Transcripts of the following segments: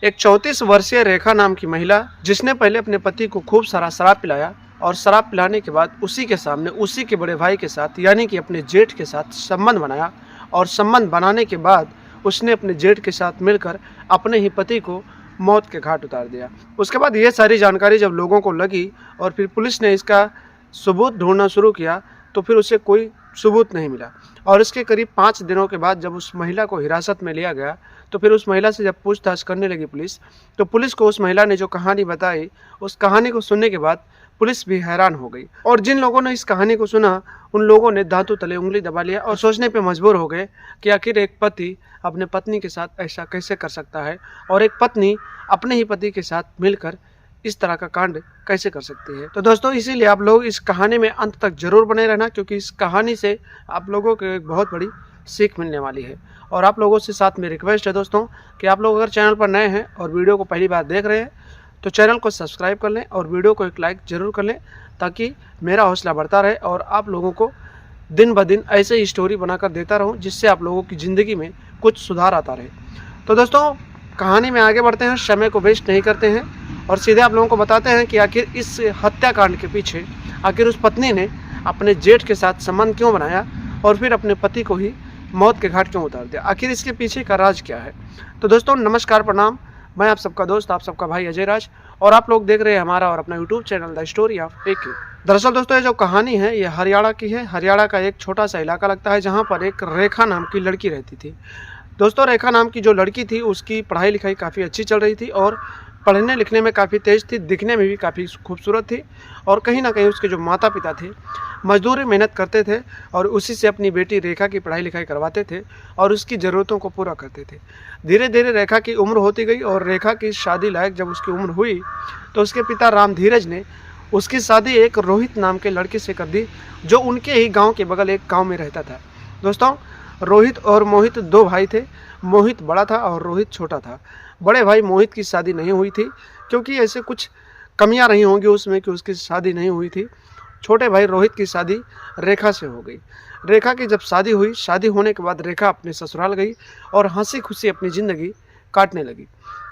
एक 34 वर्षीय रेखा नाम की महिला, जिसने पहले अपने पति को खूब सारा शराब पिलाया और शराब पिलाने के बाद उसी के सामने उसी के बड़े भाई के साथ यानी कि अपने जेठ के साथ संबंध बनाया और संबंध बनाने के बाद उसने अपने जेठ के साथ मिलकर अपने ही पति को मौत के घाट उतार दिया। उसके बाद ये सारी जानकारी जब लोगों को लगी और फिर पुलिस ने इसका सबूत ढूंढना शुरू किया तो फिर उसे कोई सबूत नहीं मिला। और इसके करीब 5 दिनों के बाद जब उस महिला को हिरासत में लिया गया तो फिर उस महिला से जब पूछताछ करने लगी पुलिस, तो पुलिस को उस महिला ने जो कहानी बताई, उस कहानी को सुनने के बाद पुलिस भी हैरान हो गई। और जिन लोगों ने इस कहानी को सुना उन लोगों ने दांतों तले उंगली दबा लिया और सोचने पे मजबूर हो गए कि आखिर एक पति अपने पत्नी के साथ ऐसा कैसे कर सकता है और एक पत्नी अपने ही पति के साथ मिलकर इस तरह का कांड कैसे कर सकती है। तो दोस्तों, इसीलिए आप लोग इस कहानी में अंत तक जरूर बने रहना, क्योंकि इस कहानी से आप लोगों को एक बहुत बड़ी सीख मिलने वाली है। और आप लोगों से साथ में रिक्वेस्ट है दोस्तों कि आप लोग अगर चैनल पर नए हैं और वीडियो को पहली बार देख रहे हैं तो चैनल को सब्सक्राइब कर लें और वीडियो को एक लाइक जरूर कर लें, ताकि मेरा हौसला बढ़ता रहे और आप लोगों को दिन ब दिन ऐसे ही स्टोरी बनाकर देता रहूं, जिससे आप लोगों की ज़िंदगी में कुछ सुधार आता रहे। तो दोस्तों, कहानी में आगे बढ़ते हैं, समय को वेस्ट नहीं करते हैं और सीधे आप लोगों को बताते हैं कि आखिर इस हत्याकांड के पीछे आखिर उस पत्नी ने अपने जेठ के साथ संबंध क्यों बनाया और फिर अपने पति को ही मौत के घाट क्यों उतार दिया। आखिर इसके पीछे का राज क्या है। तो दोस्तों, नमस्कार, प्रणाम। मैं आप सबका दोस्त, आप सबका भाई अजय राज, और आप लोग देख रहे हैं हमारा और अपना YouTube channel the story of AK। दरअसल दोस्तों, ये जो कहानी है ये हरियाणा की है। हरियाणा का एक छोटा सा इलाका लगता है जहाँ पर एक रेखा नाम की लड़की रहती थी। दोस्तों, रेखा नाम की जो लड़की थी उसकी पढ़ाई लिखाई काफ़ी अच्छी चल रही थी और पढ़ने लिखने में काफ़ी तेज़ थी, दिखने में भी काफ़ी खूबसूरत थी। और कहीं ना कहीं उसके जो माता पिता थे मजदूरी मेहनत करते थे और उसी से अपनी बेटी रेखा की पढ़ाई लिखाई करवाते थे और उसकी ज़रूरतों को पूरा करते थे। धीरे धीरे रेखा की उम्र होती गई और रेखा की शादी लायक जब उसकी उम्र हुई तो उसके पिता राम धीरज ने उसकी शादी एक रोहित नाम के लड़के से कर दी, जो उनके ही गाँव के बगल एक गाँव में रहता था। दोस्तों, रोहित और मोहित 2 भाई थे। मोहित बड़ा था और रोहित छोटा था। बड़े भाई मोहित की शादी नहीं हुई थी, क्योंकि ऐसे कुछ कमियां रही होंगी उसमें कि उसकी शादी नहीं हुई थी। छोटे भाई रोहित की शादी रेखा से हो गई। रेखा की जब शादी हुई, शादी होने के बाद रेखा अपने ससुराल गई और हंसी खुशी अपनी ज़िंदगी काटने लगी।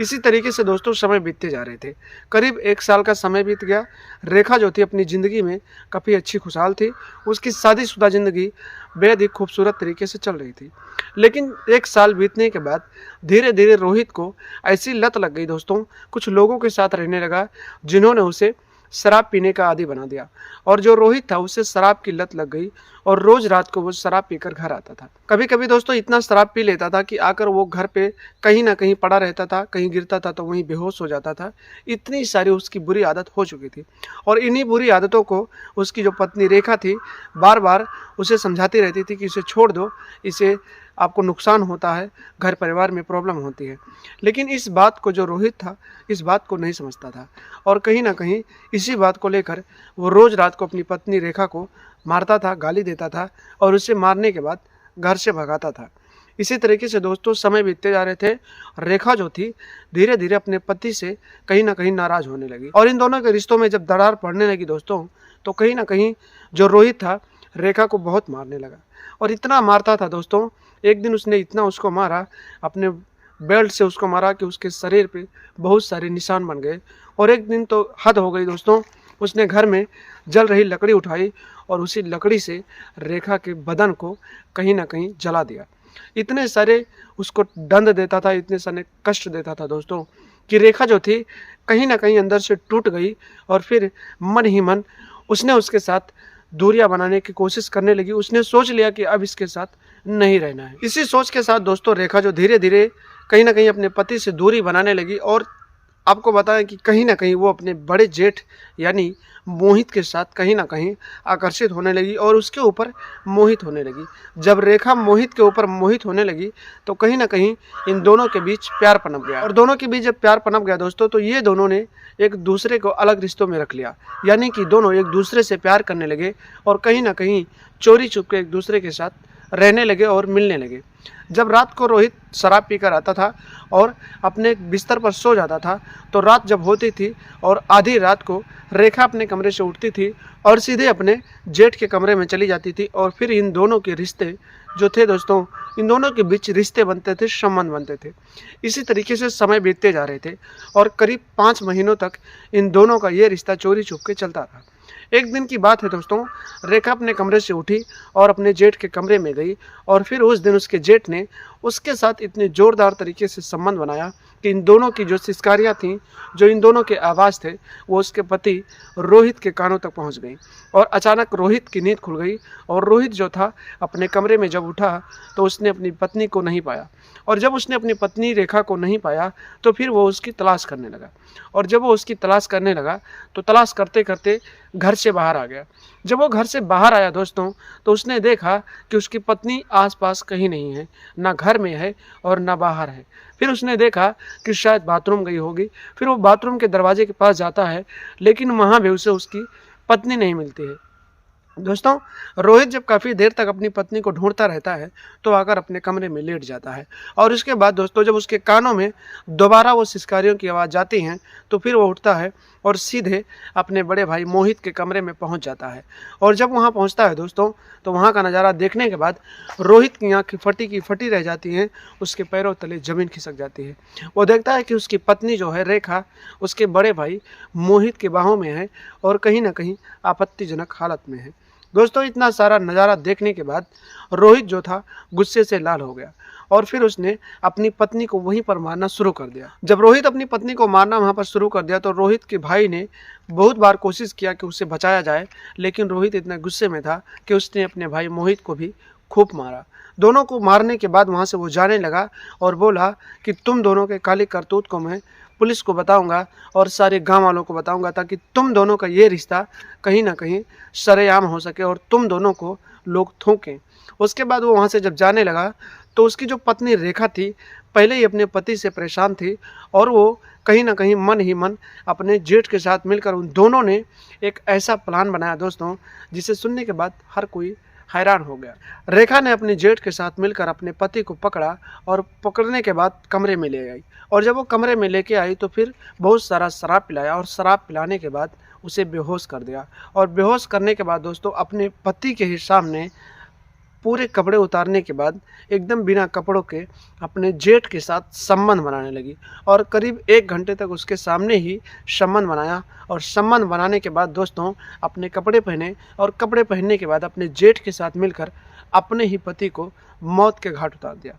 इसी तरीके से दोस्तों समय बीतते जा रहे थे। करीब 1 साल का समय बीत गया। रेखा जो थी अपनी ज़िंदगी में काफ़ी अच्छी खुशहाल थी। उसकी शादीशुदा ज़िंदगी बेहद ही खूबसूरत तरीके से चल रही थी। लेकिन 1 साल बीतने के बाद धीरे धीरे रोहित को ऐसी लत लग गई दोस्तों, कुछ लोगों के साथ रहने लगा जिन्होंने उसे शराब पीने का आदी बना दिया। और जो रोहित था उसे शराब की लत लग गई और रोज रात को वो शराब पीकर घर आता था। कभी कभी दोस्तों इतना शराब पी लेता था कि आकर वो घर पे कहीं ना कहीं पड़ा रहता था, कहीं गिरता था तो वहीं बेहोश हो जाता था। इतनी सारी उसकी बुरी आदत हो चुकी थी और इन्हीं बुरी आदतों को उसकी जो पत्नी रेखा थी बार बार उसे समझाती रहती थी कि इसे छोड़ दो, इसे आपको नुकसान होता है, घर परिवार में प्रॉब्लम होती है। लेकिन इस बात को जो रोहित था इस बात को नहीं समझता था और कहीं ना कहीं इसी बात को लेकर वो रोज़ रात को अपनी पत्नी रेखा को मारता था, गाली देता था और उसे मारने के बाद घर से भगाता था। इसी तरीके से दोस्तों समय बीतते जा रहे थे। रेखा जो थी धीरे धीरे अपने पति से कहीं ना कहीं नाराज़ होने लगी और इन दोनों के रिश्तों में जब दरार पड़ने लगी दोस्तों, तो कहीं ना कहीं जो रोहित था रेखा को बहुत मारने लगा और इतना मारता था दोस्तों। एक दिन उसने इतना उसको मारा, अपने बेल्ट से उसको मारा कि उसके शरीर पे बहुत सारे निशान बन गए। और एक दिन तो हद हो गई दोस्तों, उसने घर में जल रही लकड़ी उठाई और उसी लकड़ी से रेखा के बदन को कहीं ना कहीं जला दिया। इतने सारे उसको दंड देता था, इतने सारे कष्ट देता था दोस्तों कि रेखा जो थी कहीं ना कहीं अंदर से टूट गई और फिर मन ही मन उसने उसके साथ दूरियां बनाने की कोशिश करने लगी। उसने सोच लिया कि अब इसके साथ नहीं रहना है। इसी सोच के साथ दोस्तों रेखा जो धीरे धीरे कहीं ना कहीं अपने पति से दूरी बनाने लगी और आपको बताएं कि कहीं ना कहीं वो अपने बड़े जेठ यानी मोहित के साथ कहीं ना कहीं आकर्षित होने लगी और उसके ऊपर मोहित होने लगी। जब रेखा मोहित के ऊपर मोहित होने लगी तो कहीं ना कहीं इन दोनों के बीच प्यार पनप गया और दोनों के बीच जब प्यार पनप गया दोस्तों, तो ये दोनों ने एक दूसरे को अलग रिश्तों में रख लिया। यानी कि दोनों एक दूसरे से प्यार करने लगे और कहीं ना कहीं चोरी छुप के एक दूसरे के साथ रहने लगे और मिलने लगे। जब रात को रोहित शराब पीकर आता था और अपने बिस्तर पर सो जाता था, तो रात जब होती थी और आधी रात को रेखा अपने कमरे से उठती थी और सीधे अपने जेठ के कमरे में चली जाती थी और फिर इन दोनों के रिश्ते जो थे दोस्तों, इन दोनों के बीच रिश्ते बनते थे, संबंध बनते थे। इसी तरीके से समय बीतते जा रहे थे और करीब 5 महीनों तक इन दोनों का ये रिश्ता चोरी छुपके चलता रहा। एक दिन की बात है दोस्तों, रेखा अपने कमरे से उठी और अपने जेठ के कमरे में गई और फिर उस दिन उसके जेठ ने उसके साथ इतने ज़ोरदार तरीके से संबंध बनाया कि इन दोनों की जो सिस्कारियाँ थीं, जो इन दोनों के आवाज़ थे, वो उसके पति रोहित के कानों तक पहुंच गई। और अचानक रोहित की नींद खुल गई और रोहित जो था अपने कमरे में जब उठा तो उसने अपनी पत्नी को नहीं पाया। और जब उसने अपनी पत्नी रेखा को नहीं पाया तो फिर वो उसकी तलाश करने लगा। और जब वो उसकी तलाश करने लगा तो तलाश करते करते घर से बाहर आ गया। जब वो घर से बाहर आया दोस्तों, तो उसने देखा कि उसकी पत्नी आसपास कहीं नहीं है, ना घर में है और ना बाहर है। फिर उसने देखा कि शायद बाथरूम गई होगी। फिर वो बाथरूम के दरवाजे के पास जाता है, लेकिन वहाँ भी उसे उसकी पत्नी नहीं मिलती है। दोस्तों, रोहित जब काफ़ी देर तक अपनी पत्नी को ढूंढता रहता है तो आकर अपने कमरे में लेट जाता है। और उसके बाद दोस्तों, जब उसके कानों में दोबारा वो सिसकारियों की आवाज़ जाती हैं तो फिर वो उठता है और सीधे अपने बड़े भाई मोहित के कमरे में पहुंच जाता है। और जब वहां पहुंचता है दोस्तों, तो वहां का नज़ारा देखने के बाद रोहित की आँखें फटी की फटी रह जाती हैं, उसके पैरों तले ज़मीन खिसक जाती है। वो देखता है कि उसकी पत्नी जो है रेखा, उसके बड़े भाई मोहित के बाहों में है और कहीं ना कहीं आपत्तिजनक हालत में है। दोस्तों, इतना सारा नज़ारा देखने के बाद रोहित जो था गुस्से से लाल हो गया और फिर उसने अपनी पत्नी को वहीं पर मारना शुरू कर दिया। जब रोहित अपनी पत्नी को मारना वहाँ पर शुरू कर दिया तो रोहित के भाई ने बहुत बार कोशिश किया कि उसे बचाया जाए, लेकिन रोहित इतने गुस्से में था कि उसने अपने भाई मोहित को भी खूब मारा। दोनों को मारने के बाद वहाँ से वो जाने लगा और बोला कि तुम दोनों के काली करतूत को मैं पुलिस को बताऊंगा और सारे गांव वालों को बताऊंगा, ताकि तुम दोनों का ये रिश्ता कहीं ना कहीं सरेआम हो सके और तुम दोनों को लोग थूकें। उसके बाद वो वहाँ से जब जाने लगा तो उसकी जो पत्नी रेखा थी, पहले ही अपने पति से परेशान थी और वो कहीं ना कहीं मन ही मन अपने जेठ के साथ मिलकर उन दोनों ने एक ऐसा प्लान बनाया दोस्तों, जिसे सुनने के बाद हर कोई हैरान हो गया। रेखा ने अपने जेठ के साथ मिलकर अपने पति को पकड़ा और पकड़ने के बाद कमरे में ले आई। और जब वो कमरे में लेके आई तो फिर बहुत सारा शराब पिलाया और शराब पिलाने के बाद उसे बेहोश कर दिया। और बेहोश करने के बाद दोस्तों, अपने पति के ही सामने पूरे कपड़े उतारने के बाद एकदम बिना कपड़ों के अपने जेठ के साथ संबंध बनाने लगी और करीब 1 घंटे तक उसके सामने ही संबंध बनाया। और संबंध बनाने के बाद दोस्तों, अपने कपड़े पहने और कपड़े पहनने के बाद अपने जेठ के साथ मिलकर अपने ही पति को मौत के घाट उतार दिया।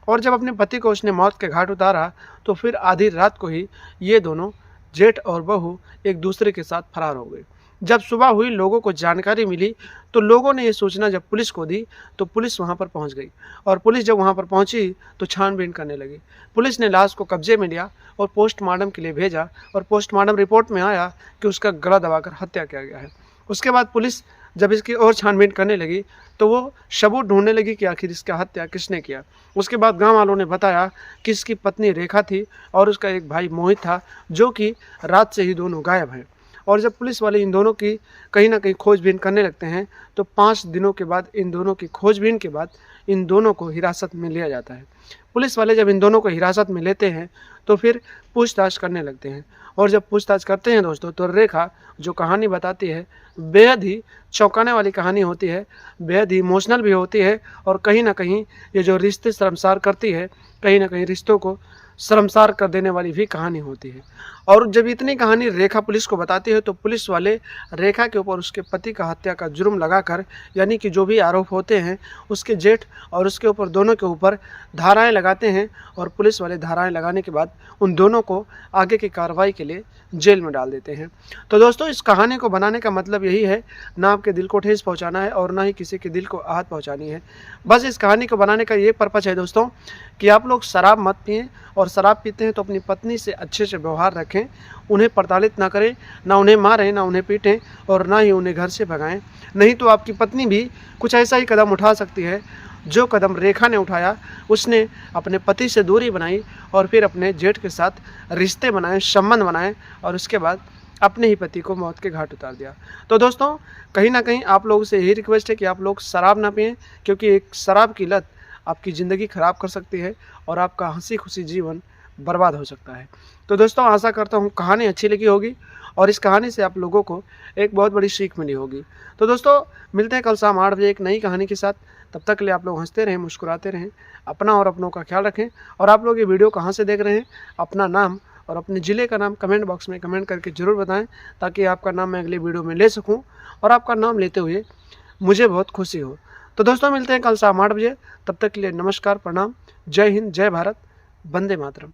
और जब अपने पति को उसने मौत के घाट उतारा तो फिर आधी रात को ही ये दोनों जेठ और बहू एक दूसरे के साथ फरार हो गए। जब सुबह हुई, लोगों को जानकारी मिली तो लोगों ने ये सूचना जब पुलिस को दी तो पुलिस वहां पर पहुंच गई। और पुलिस जब वहां पर पहुंची तो छानबीन करने लगी। पुलिस ने लाश को कब्जे में लिया और पोस्टमार्टम के लिए भेजा और पोस्टमार्टम रिपोर्ट में आया कि उसका गला दबाकर हत्या किया गया है। उसके बाद पुलिस जब इसकी और छानबीन करने लगी तो वो सबूत ढूंढने लगी कि आखिर इसका हत्या किसने किया। उसके बाद गांव वालों ने बताया कि इसकी पत्नी रेखा थी और उसका एक भाई मोहित था, जो कि रात से ही दोनों गायब हैं। और जब पुलिस वाले इन दोनों की कहीं ना कहीं खोजबीन करने लगते हैं तो 5 दिनों के बाद इन दोनों की खोजबीन के बाद इन दोनों को हिरासत में लिया जाता है। पुलिस वाले जब इन दोनों को हिरासत में लेते हैं तो फिर पूछताछ करने लगते हैं। और जब पूछताछ करते हैं दोस्तों, तो रेखा जो कहानी बताती है बेहद ही चौंकाने वाली कहानी होती है, बेहद ही इमोशनल भी होती है और कहीं ना कहीं ये जो रिश्ते शर्मसार करती है, कहीं ना कहीं रिश्तों को शर्मसार कर देने वाली भी कहानी होती है। और जब इतनी कहानी रेखा पुलिस को बताती है तो पुलिस वाले रेखा के ऊपर उसके पति का हत्या का जुर्म लगाकर, यानी कि जो भी आरोप होते हैं उसके जेठ और उसके ऊपर दोनों के ऊपर धाराएं लगाते हैं। और पुलिस वाले धाराएं लगाने के बाद उन दोनों को आगे की कार्रवाई के लिए जेल में डाल देते हैं। तो दोस्तों, इस कहानी को बनाने का मतलब यही है, ना आपके दिल को ठेस पहुंचाना है और ना ही किसी के दिल को आहत पहुंचानी है। बस इस कहानी को बनाने का ये पर्पज़ है दोस्तों कि आप लोग शराब मत पिएं, और शराब पीते हैं तो अपनी पत्नी से अच्छे से व्यवहार रखें, उन्हें प्रताड़ित ना करें, ना उन्हें मारें, ना उन्हें पीटें और ना ही उन्हें घर से भगाएं। नहीं तो आपकी पत्नी भी कुछ ऐसा ही कदम उठा सकती है जो कदम रेखा ने उठाया। उसने अपने पति से दूरी बनाई और फिर अपने जेठ के साथ रिश्ते बनाए, संबंध बनाए और उसके बाद अपने ही पति को मौत के घाट उतार दिया। तो दोस्तों, कहीं ना कहीं आप लोगों से यही रिक्वेस्ट है कि आप लोग शराब ना पिएं, क्योंकि एक शराब की लत आपकी ज़िंदगी ख़राब कर सकती है और आपका हंसी खुशी जीवन बर्बाद हो सकता है। तो दोस्तों, आशा करता हूँ कहानी अच्छी लगी होगी और इस कहानी से आप लोगों को एक बहुत बड़ी सीख मिली होगी। तो दोस्तों, मिलते हैं कल शाम 8 बजे एक नई कहानी के साथ। तब तक के लिए आप लोग हंसते रहें, मुस्कुराते रहें, अपना और अपनों का ख्याल रखें। और आप लोग ये वीडियो कहाँ से देख रहे हैं, अपना नाम और अपने ज़िले का नाम कमेंट बॉक्स में कमेंट करके ज़रूर बताएं, ताकि आपका नाम मैं अगली वीडियो में ले सकूं और आपका नाम लेते हुए मुझे बहुत खुशी हो। तो दोस्तों मिलते हैं कल शाम 8 बजे। तब तक के लिए नमस्कार, प्रणाम, जय हिंद, जय भारत, वंदे मातरम।